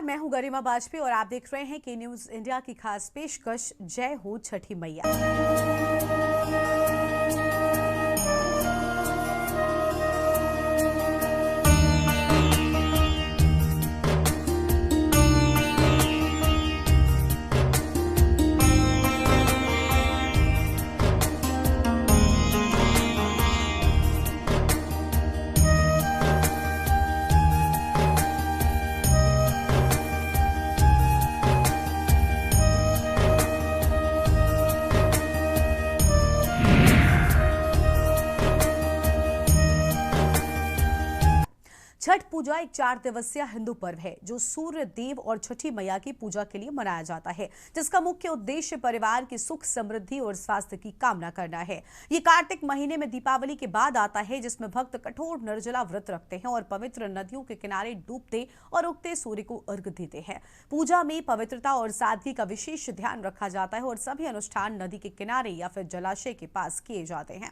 मैं हूं गरिमा बाजपेयी और आप देख रहे हैं के न्यूज इंडिया की खास पेशकश जय हो छठी मैया। छठ पूजा एक 4 दिवसीय हिंदू पर्व है जो सूर्य देव और छठी मैया की पूजा के लिए मनाया जाता है, जिसका मुख्य उद्देश्य परिवार की सुख समृद्धि और स्वास्थ्य की कामना करना है। ये कार्तिक महीने में दीपावली के बाद आता है, जिसमें भक्त कठोर निर्जला व्रत रखते हैं और पवित्र नदियों के किनारे डूबते और उगते सूर्य को अर्घ्य देते हैं। पूजा में पवित्रता और सादगी का विशेष ध्यान रखा जाता है और सभी अनुष्ठान नदी के किनारे या फिर जलाशय के पास किए जाते हैं।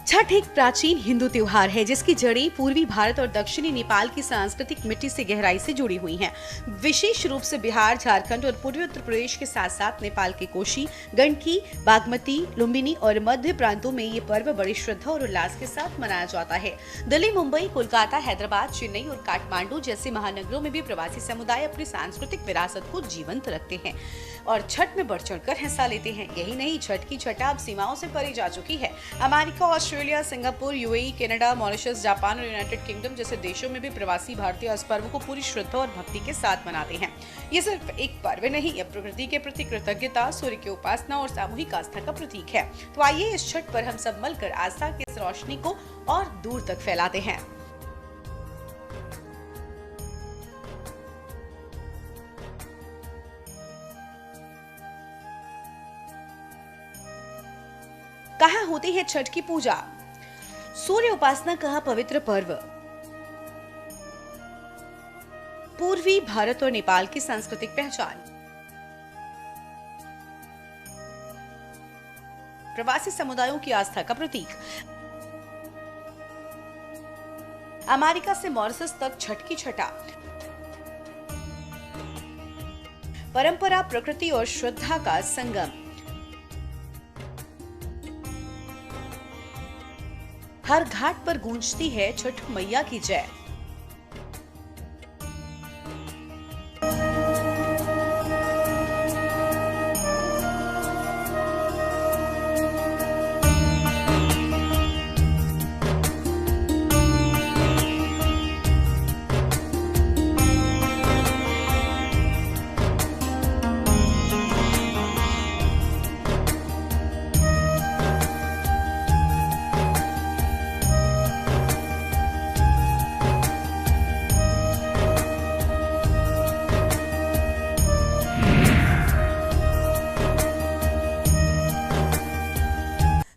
छठ एक प्राचीन हिंदू त्योहार है जिसकी जड़ें पूर्वी भारत और दक्षिणी नेपाल की सांस्कृतिक मिट्टी से गहराई से जुड़ी हुई हैं। विशेष रूप से बिहार, झारखंड और पूर्वी उत्तर प्रदेश के साथ साथ नेपाल के कोशी, गंडकी, बागमती, लुम्बिनी और मध्य प्रांतों में ये पर्व बड़ी श्रद्धा और उल्लास के साथ मनाया जाता है। दिल्ली, मुंबई, कोलकाता, हैदराबाद, चेन्नई और काठमांडू जैसे महानगरों में भी प्रवासी समुदाय अपनी सांस्कृतिक विरासत को जीवंत रखते हैं और छठ में बढ़ चढ़कर हिस्सा लेते हैं। यही नहीं, छठ की छठा अब सीमाओं से परे जा चुकी है। America, Australia, Singapore, UAE, Canada, Mauritius, Japan और यूनाइटेड किंगडम जैसे देशों में भी प्रवासी भारतीय इस पर्व को पूरी श्रद्धा और भक्ति के साथ मनाते हैं। ये सिर्फ एक पर्व नहीं, यह प्रकृति के प्रति कृतज्ञता, सूर्य की उपासना और सामूहिक आस्था का प्रतीक है। तो आइए इस छठ पर हम सब मिलकर आस्था की इस रोशनी को और दूर तक फैलाते हैं। कहाँ होती है छठ की पूजा? सूर्य उपासना का पवित्र पर्व पूर्वी भारत और नेपाल की सांस्कृतिक पहचान, प्रवासी समुदायों की आस्था का प्रतीक। अमेरिका से मॉरिशस तक छठ की छठा, परंपरा, प्रकृति और श्रद्धा का संगम। हर घाट पर गूंजती है छठ मैया की जय।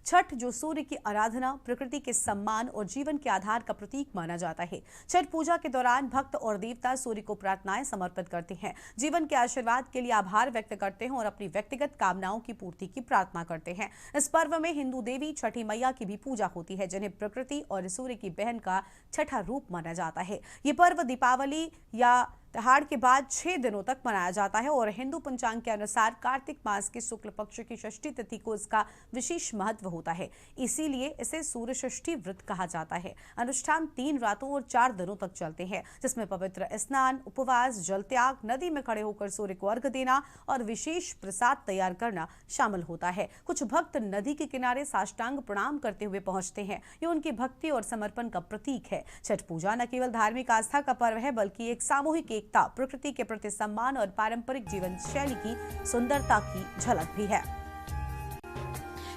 छठ जो सूर्य की आराधना, प्रकृति के सम्मान और जीवन के आधार का प्रतीक माना जाता है। छठ पूजा के दौरान भक्त और देवता सूर्य को प्रार्थनाएं समर्पित करते हैं, जीवन के आशीर्वाद के लिए आभार व्यक्त करते हैं और अपनी व्यक्तिगत कामनाओं की पूर्ति की प्रार्थना करते हैं। इस पर्व में हिंदू देवी छठी मैया की भी पूजा होती है, जिन्हें प्रकृति और सूर्य की बहन का छठा रूप माना जाता है। ये पर्व दीपावली या त्योहार के बाद 6 दिनों तक मनाया जाता है और हिंदू पंचांग के अनुसार कार्तिक मास के शुक्ल पक्ष की षष्ठी तिथि को इसका विशेष महत्व होता है, इसीलिए इसे सूर्य षष्ठी व्रत कहा जाता है। अनुष्ठान 3 रातों और 4 दिनों तक चलते हैं, जिसमें पवित्र स्नान, उपवास, जल त्याग, नदी में खड़े होकर सूर्य को अर्घ्य देना और विशेष प्रसाद तैयार करना शामिल होता है। कुछ भक्त नदी के किनारे साष्टांग प्रणाम करते हुए पहुंचते हैं। ये उनकी भक्ति और समर्पण का प्रतीक है। छठ पूजा न केवल धार्मिक आस्था का पर्व है, बल्कि एक सामूहिक प्रकृति के प्रति सम्मान और पारंपरिक जीवन शैली की सुंदरता की झलक भी है।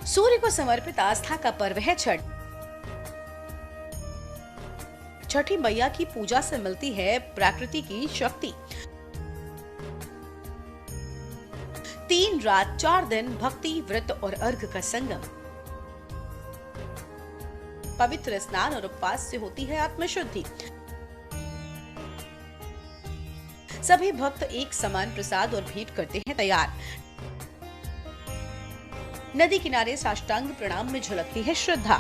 सूर्य को समर्पित आस्था का पर्व है छठ। छठी मैया की पूजा से मिलती है प्रकृति की शक्ति। 3 रात 4 दिन भक्ति, व्रत और अर्घ्य का संगम। पवित्र स्नान और उपवास से होती है आत्मशुद्धि। सभी भक्त एक समान प्रसाद और भेंट करते हैं तैयार। नदी किनारे साष्टांग प्रणाम में झलकती है श्रद्धा।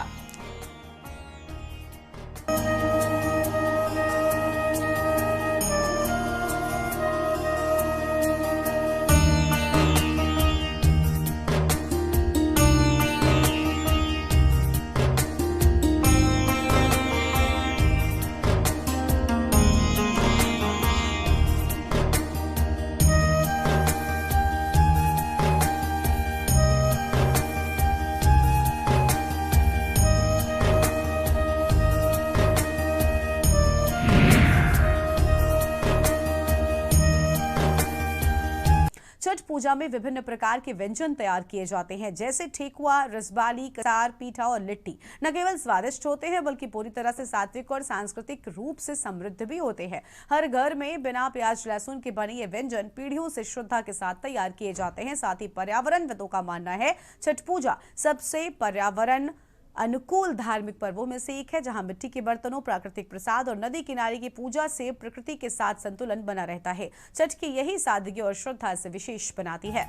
पूजा में विभिन्न प्रकार के व्यंजन तैयार किए जाते हैं, जैसे ठेकुआ, रसबाली, कसार, पीठा और लिट्टी न केवल स्वादिष्ट होते हैं बल्कि पूरी तरह से सात्विक और सांस्कृतिक रूप से समृद्ध भी होते हैं। हर घर में बिना प्याज लहसुन के बने ये व्यंजन पीढ़ियों से श्रद्धा के साथ तैयार किए जाते हैं। साथ ही पर्यावरणविदों का मानना है छठ पूजा सबसे पर्यावरण अनुकूल धार्मिक पर्वों में से एक है, जहां मिट्टी के बर्तनों, प्राकृतिक प्रसाद और नदी किनारे की पूजा से प्रकृति के साथ संतुलन बना रहता है। छठ की यही सादगी और श्रद्धा इसे विशेष बनाती है।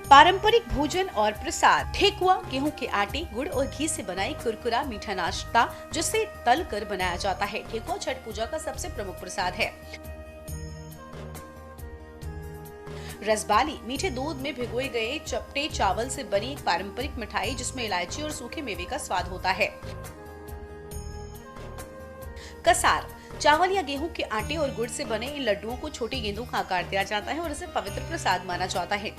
पारंपरिक भोजन और प्रसाद। ठेकुआ गेहूं के आटे, गुड़ और घी से बनाई कुरकुरा मीठा नाश्ता जिसे तल कर बनाया जाता है। ठेकुआ छठ पूजा का सबसे प्रमुख प्रसाद है। रसबाली मीठे दूध में भिगोए गए चपटे चावल से बनी एक पारंपरिक मिठाई जिसमें इलायची और सूखे मेवे का स्वाद होता है। कसार चावल या गेहूं के आटे और गुड़ से बने इन लड्डुओं को छोटी गेंदों का आकार दिया जाता है और इसे पवित्र प्रसाद माना जाता है।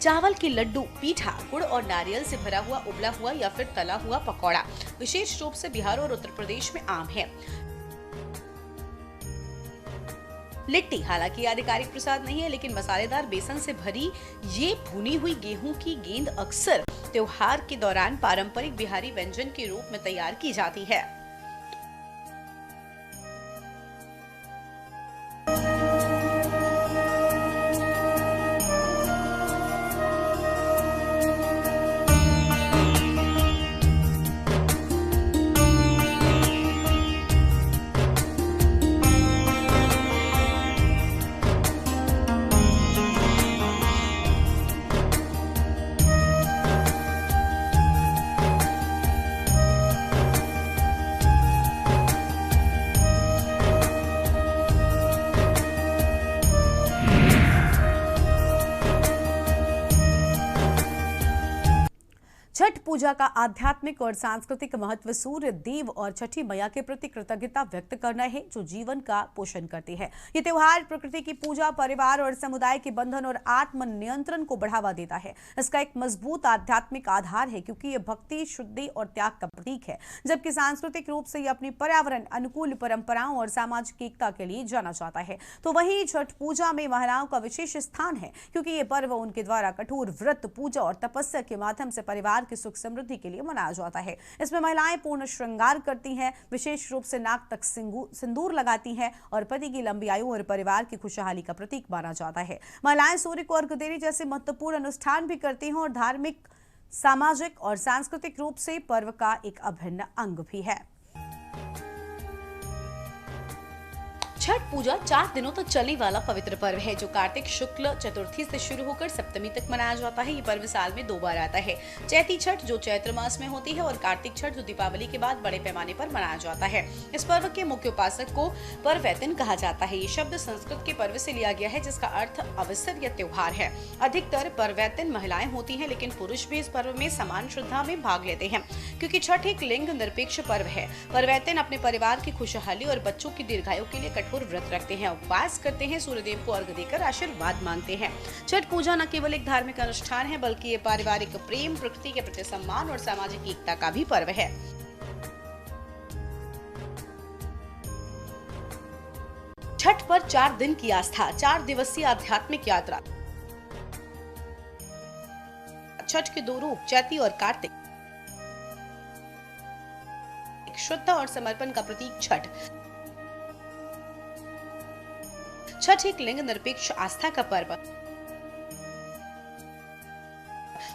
चावल के लड्डू, पीठा, गुड़ और नारियल से भरा हुआ उबला हुआ या फिर तला हुआ पकौड़ा विशेष रूप से बिहार और उत्तर प्रदेश में आम है। लिट्टी हालांकि आधिकारिक प्रसाद नहीं है, लेकिन मसालेदार बेसन से भरी ये भुनी हुई गेहूं की गेंद अक्सर त्योहार के दौरान पारंपरिक बिहारी व्यंजन के रूप में तैयार की जाती है। छठ पूजा का आध्यात्मिक और सांस्कृतिक महत्व सूर्य देव और छठी मैया के प्रति कृतज्ञता व्यक्त करना है, जो जीवन का पोषण करती है। ये त्योहार प्रकृति की पूजा, परिवार और समुदाय के बंधन और आत्म नियंत्रण को बढ़ावा देता है। इसका एक मजबूत आध्यात्मिक आधार है क्योंकि ये भक्ति, शुद्धि और त्याग का प्रतीक है, जबकि सांस्कृतिक रूप से ये अपनी पर्यावरण अनुकूल परंपराओं और सामाजिक एकता के लिए जाना जाता है। तो वहीं छठ पूजा में महिलाओं का विशेष स्थान है क्योंकि ये पर्व उनके द्वारा कठोर व्रत, पूजा और तपस्या के माध्यम से परिवार की सुख समृद्धि के लिए मनाया जाता है। इसमें महिलाएं पूर्ण श्रृंगार करती हैं, विशेष रूप से नाक तक सिंदूर लगाती हैं और पति की लंबी आयु और परिवार की खुशहाली का प्रतीक माना जाता है। महिलाएं सूर्य को अर्घ्य देने जैसे महत्वपूर्ण अनुष्ठान भी करती हैं और धार्मिक, सामाजिक और सांस्कृतिक रूप से पर्व का एक अभिन्न अंग भी है। छठ पूजा 4 दिनों तक चलने वाला पवित्र पर्व है, जो कार्तिक शुक्ल चतुर्थी से शुरू होकर सप्तमी तक मनाया जाता है। ये पर्व साल में 2 बार आता है, चैती छठ जो चैत्र मास में होती है और कार्तिक छठ जो दीपावली के बाद बड़े पैमाने पर मनाया जाता है। इस पर्व के मुख्य उपासक को पर्वैतिन कहा जाता है। ये शब्द संस्कृत के पर्व से लिया गया है, जिसका अर्थ अवसर या त्योहार है। अधिकतर पर्वैतिन महिलाएं होती है, लेकिन पुरुष भी इस पर्व में समान श्रद्धा में भाग लेते हैं क्योंकि छठ एक लिंग निरपेक्ष पर्व है। पर्वैतिन अपने परिवार की खुशहाली और बच्चों की दीर्घायु के लिए कठोर व्रत रखते हैं, उपवास करते हैं, सूर्यदेव को अर्घ्य देकर आशीर्वाद मांगते हैं। छठ पूजा न केवल एक धार्मिक अनुष्ठान है बल्कि ये पारिवारिक प्रेम, प्रकृति के प्रति सम्मान और सामाजिक एकता का भी पर्व है। छठ पर 4 दिन की आस्था, 4 दिवसीय आध्यात्मिक यात्रा। छठ के 2 रूप, चैती और कार्तिक। श्रद्धा और समर्पण का प्रतीक छठ। छठ एक लिंग निरपेक्ष आस्था का पर्व,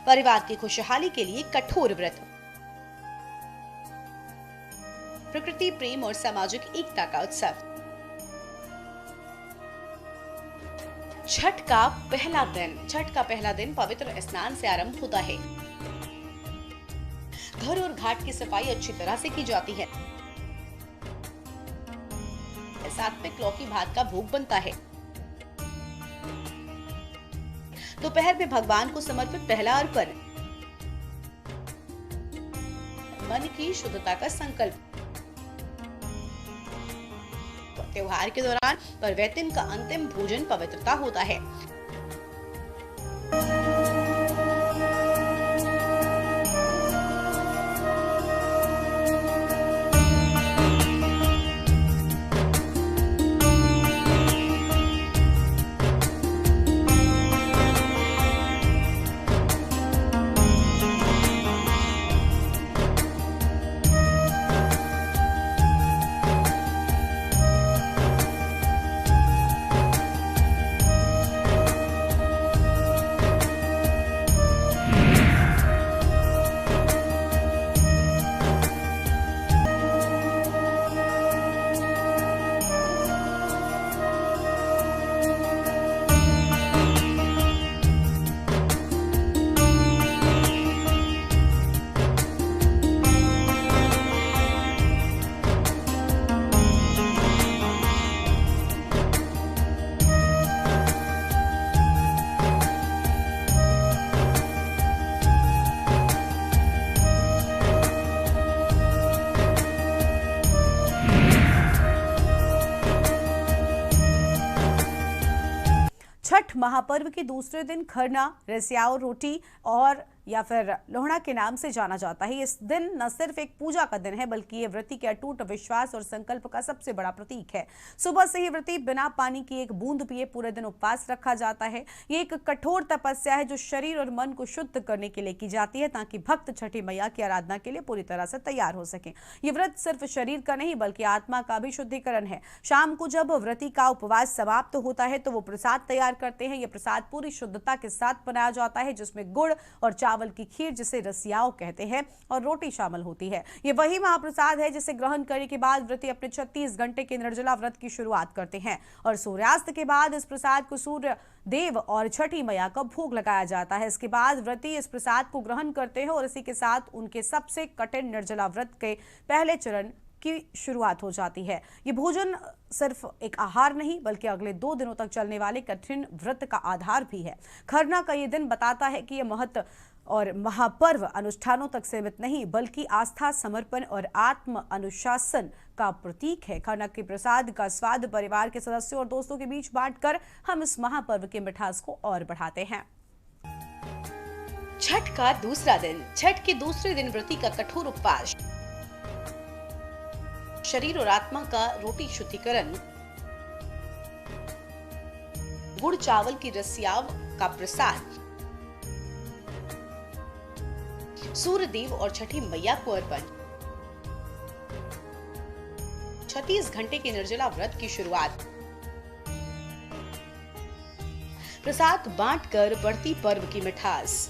परिवार की खुशहाली के लिए कठोर व्रत, प्रकृति प्रेम और सामाजिक एकता का उत्सव। छठ का पहला दिन पवित्र स्नान से आरंभ होता है। घर और घाट की सफाई अच्छी तरह से की जाती है। सात्विक लौकी भात का भोग बनता है। दोपहर में भगवान को समर्पित पहला अर्पण, मन की शुद्धता का संकल्प। त्योहार के दौरान पर्वैतिन का अंतिम भोजन पवित्रता होता है। छठ महापर्व के दूसरे दिन खरना, रसियाओ रोटी और या फिर लोहड़ा के नाम से जाना जाता है। इस दिन न सिर्फ एक पूजा का दिन है बल्कि ये व्रती के अटूट विश्वास और संकल्प का सबसे बड़ा प्रतीक है। सुबह से ही व्रती बिना पानी की एक बूंद पिए पूरे दिन उपवास रखा जाता है। ये एक कठोर तपस्या है जो शरीर और मन को शुद्ध करने के लिए की जाती है ताकि भक्त छठी मैया की आराधना के लिए पूरी तरह से तैयार हो सके। ये व्रत सिर्फ शरीर का नहीं बल्कि आत्मा का भी शुद्धिकरण है। शाम को जब व्रती का उपवास समाप्त होता है तो वो प्रसाद तैयार करते हैं। ये प्रसाद पूरी शुद्धता के साथ बनाया जाता है जिसमें गुड़ और चावल की खीर जिसे रसियाओ कहते हैं और रोटी शामिल होती है। ये वही महाप्रसाद है जिसे ग्रहण करने के बाद व्रती अपने 36 घंटे के निर्जला व्रत की शुरुआत करते हैं और सूर्यास्त के बाद इस प्रसाद को सूर्य देव और छठी मैया का भोग लगाया जाता है। इसके बाद व्रती इस प्रसाद को ग्रहण करते हैं और इसी के साथ उनके सबसे कठिन निर्जला व्रत के पहले चरण की शुरुआत हो जाती है। ये भोजन सिर्फ एक आहार नहीं बल्कि अगले 2 दिनों तक चलने वाले कठिन व्रत का आधार भी है। खरना का ये दिन बताता है कि यह महत्व और महापर्व अनुष्ठानों तक सीमित नहीं बल्कि आस्था, समर्पण और आत्म अनुशासन का प्रतीक है। खरना के प्रसाद का स्वाद परिवार के सदस्यों और दोस्तों के बीच बांटकर हम इस महापर्व के मिठास को और बढ़ाते हैं। छठ का दूसरा दिन। छठ के दूसरे दिन व्रती का कठोर उपवास, शरीर और आत्मा का रोटी शुद्धिकरण, गुड़ चावल की रसियाव का प्रसाद, सूर्य देव और छठी मैया को अर्पण, 36 घंटे के निर्जला व्रत की शुरुआत, प्रसाद बांटकर बढ़ती पर्व की मिठास।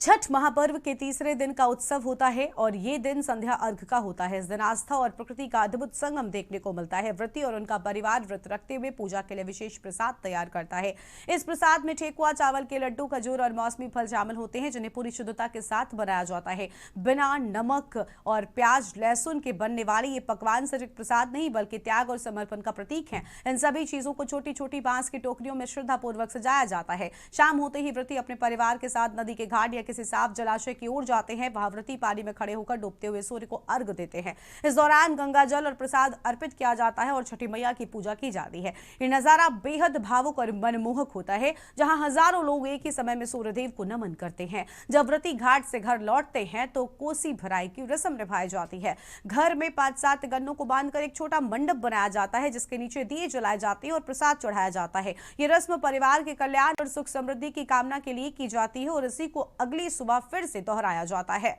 छठ महापर्व के तीसरे दिन का उत्सव होता है और ये दिन संध्या अर्घ का होता है। इस दिन आस्था और प्रकृति का अद्भुत संगम देखने को मिलता है। व्रती और उनका परिवार व्रत रखते हुए पूजा के लिए विशेष प्रसाद तैयार करता है। इस प्रसाद में ठेकुआ, चावल के लड्डू, खजूर और मौसमी फल शामिल होते हैं जिन्हें पूरी शुद्धता के साथ बनाया जाता है। बिना नमक और प्याज लहसुन के बनने वाले ये पकवान सिर्फ एक प्रसाद नहीं बल्कि त्याग और समर्पण का प्रतीक है। इन सभी चीजों को छोटी छोटी बांस की टोकरियों में श्रद्धा पूर्वक सजाया जाता है। शाम होते ही व्रती अपने परिवार के साथ नदी के घाट या किसी साफ जलाशय की ओर जाते हैं। वहां व्रती पानी में खड़े होकर डूबते हुए सूर्य को अर्घ देते हैं। इस दौरान गंगा जल और प्रसाद अर्पित किया जाता है और छठी मैया की पूजा की जाती है। ये नजारा बेहद भावुक और मनमोहक होता है जहां हजारों लोग एक ही समय में सूर्यदेव को नमन करते हैं। जब व्रती घाट से घर लौटते हैं तो कोसी भराई की रस्म निभाई जाती है। घर में 5-7 गन्नों को बांधकर एक छोटा मंडप बनाया जाता है जिसके नीचे दिए जलाए जाते हैं और प्रसाद चढ़ाया जाता है। ये रस्म परिवार के कल्याण और सुख समृद्धि की कामना के लिए की जाती है और इसी को अगली सुबह फिर से दोहराया जाता है।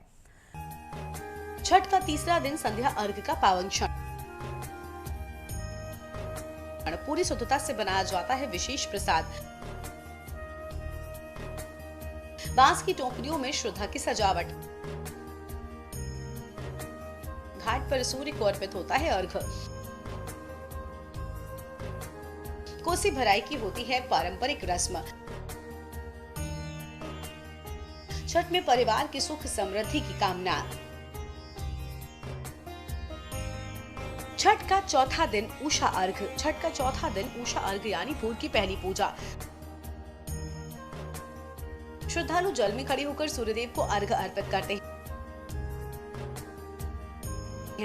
छठ का तीसरा दिन संध्या अर्घ का पावन क्षण। पूरी शुद्धता से बनाया जाता है विशेष प्रसाद। बांस की टोकरियों में श्रद्धा की सजावट। घाट पर सूर्य को अर्पित होता है अर्घ। कोसी भराई की होती है पारंपरिक रस्म। छठ में परिवार की सुख समृद्धि की कामना। छठ का चौथा दिन उषा अर्घ। छठ का चौथा दिन उषा अर्घ यानी भोर की पहली पूजा। श्रद्धालु जल में खड़े होकर सूर्यदेव को अर्घ अर्पित करते हैं।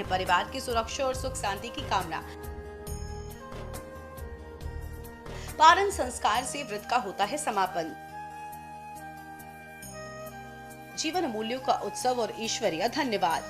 परिवार की सुरक्षा और सुख शांति की कामना। पारण संस्कार से व्रत का होता है समापन। जीवन मूल्यों का उत्सव और ईश्वरीय धन्यवाद।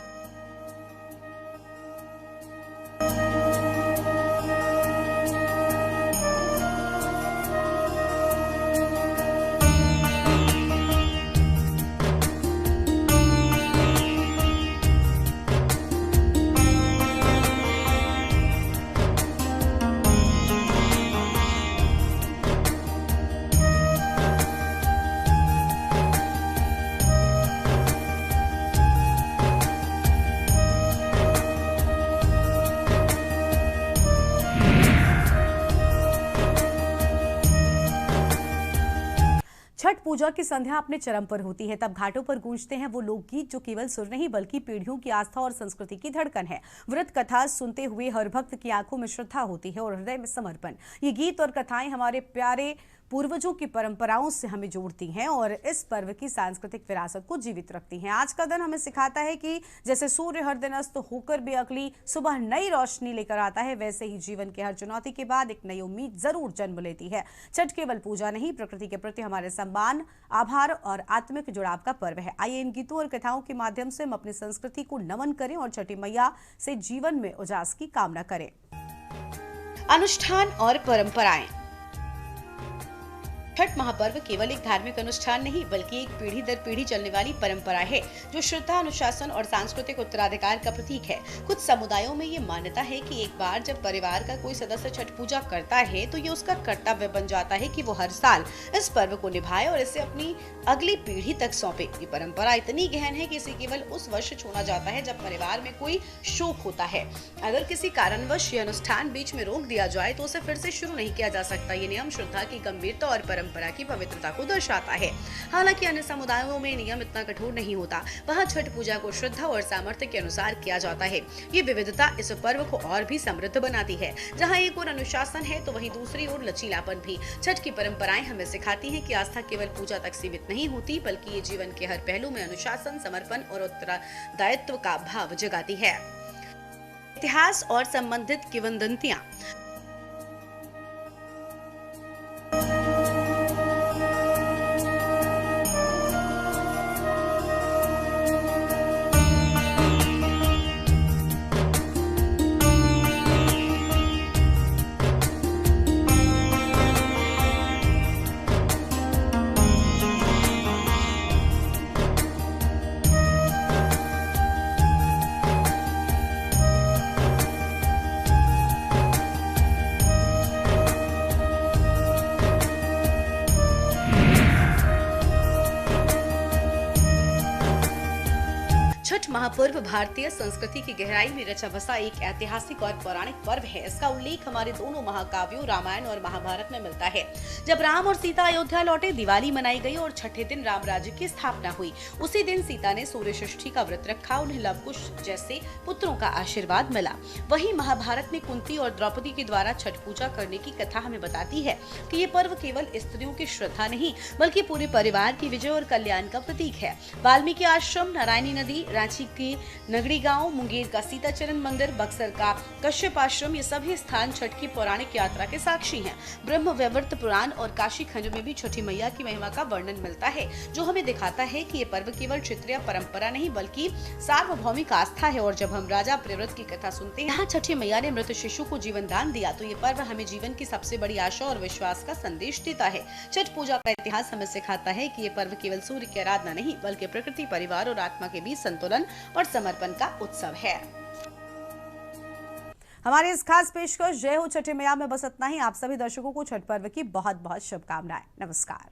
छठ पूजा की संध्या अपने चरम पर होती है। तब घाटों पर गूंजते हैं वो लोकगीत जो केवल सुर नहीं बल्कि पीढ़ियों की आस्था और संस्कृति की धड़कन है। व्रत कथा सुनते हुए हर भक्त की आंखों में श्रद्धा होती है और हृदय में समर्पण। ये गीत और कथाएं हमारे प्यारे पूर्वजों की परंपराओं से हमें जोड़ती हैं और इस पर्व की सांस्कृतिक विरासत को जीवित रखती हैं। आज का दिन हमें सिखाता है कि जैसे सूर्य हर दिन अस्त होकर भी अगली सुबह नई रोशनी लेकर आता है, वैसे ही जीवन की हर चुनौती के बाद एक नई उम्मीद जरूर जन्म लेती है। छठ केवल पूजा नहीं, प्रकृति के प्रति हमारे सम्मान, आभार और आत्मिक जुड़ाव का पर्व है। आइए इन गीतों और कथाओं के माध्यम से हम अपनी संस्कृति को नमन करें और छठी मैया से जीवन में उजास की कामना करें। अनुष्ठान और परंपराएं। छठ महापर्व केवल एक धार्मिक अनुष्ठान नहीं बल्कि एक पीढ़ी दर पीढ़ी चलने वाली परंपरा है जो श्रद्धा, अनुशासन और सांस्कृतिक उत्तराधिकार का प्रतीक है। कुछ समुदायों में ये मान्यता है कि एक बार जब परिवार का कोई सदस्य छठ पूजा करता है तो ये उसका कर्तव्य बन जाता है कि वो हर साल इस पर्व को निभाए और इसे अपनी अगली पीढ़ी तक सौंपे। ये परंपरा इतनी गहन है कि इसे केवल उस वर्ष छोड़ा जाता है जब परिवार में कोई शोक होता है। अगर किसी कारणवश ये अनुष्ठान बीच में रोक दिया जाए तो उसे फिर से शुरू नहीं किया जा सकता। ये नियम श्रद्धा की गंभीरता और परंपरा की पवित्रता को दर्शाता है। हालांकि अन्य समुदायों में नियम इतना कठोर नहीं होता। वहां छठ पूजा को श्रद्धा और सामर्थ्य के अनुसार किया जाता है। ये विविधता इस पर्व को और भी समृद्ध बनाती है। जहां एक ओर अनुशासन है तो वहीं दूसरी ओर लचीलापन भी। छठ की परंपराएं हमें सिखाती हैं कि आस्था केवल पूजा तक सीमित नहीं होती बल्कि ये जीवन के हर पहलू में अनुशासन, समर्पण और उत्तरदायित्व का भाव जगाती है। इतिहास और संबंधित किंवदंतियां। छठ महापर्व भारतीय संस्कृति की गहराई में रचा बसा एक ऐतिहासिक और पौराणिक पर्व है। इसका उल्लेख हमारे दोनों महाकाव्यों रामायण और महाभारत में मिलता है। जब राम और सीता अयोध्या लौटे, दिवाली मनाई गई और छठे दिन राम राज्य की स्थापना हुई। उसी दिन सीता ने सूर्य षष्ठी का व्रत रखा, उन्हें लवकुश जैसे पुत्रों का आशीर्वाद मिला। वहीं महाभारत में कुंती और द्रौपदी के द्वारा छठ पूजा करने की कथा हमें बताती है कि ये पर्व केवल स्त्रियों की श्रद्धा नहीं बल्कि पूरे परिवार की विजय और कल्याण का प्रतीक है। वाल्मीकि आश्रम, नारायणी नदी, रांची के नगड़ी गांव, मुंगेर का सीताचरण मंदिर, बक्सर का कश्यप आश्रम, ये सभी स्थान छठ की पौराणिक यात्रा के साक्षी हैं। ब्रह्म वैवर्त पुराण और काशी खंड में भी छठी मैया की महिमा का वर्णन मिलता है जो हमें दिखाता है कि ये पर्व केवल क्षेत्रीय परंपरा नहीं बल्कि सार्वभौमिक आस्था है। और जब हम राजा प्रियव्रत की कथा सुनते हैं, यहाँ छठी मैया ने मृत शिशु को जीवन दान दिया, तो ये पर्व हमें जीवन की सबसे बड़ी आशा और विश्वास का संदेश देता है। छठ पूजा का इतिहास हमें सिखाता है कि ये पर्व केवल सूर्य की आराधना नहीं बल्कि प्रकृति, परिवार और आत्मा के बीच संतुलन और समर्पण का उत्सव है। हमारी इस खास पेशकश जय हो छठी मैया में बस इतना ही। आप सभी दर्शकों को छठ पर्व की बहुत बहुत शुभकामनाएं। नमस्कार।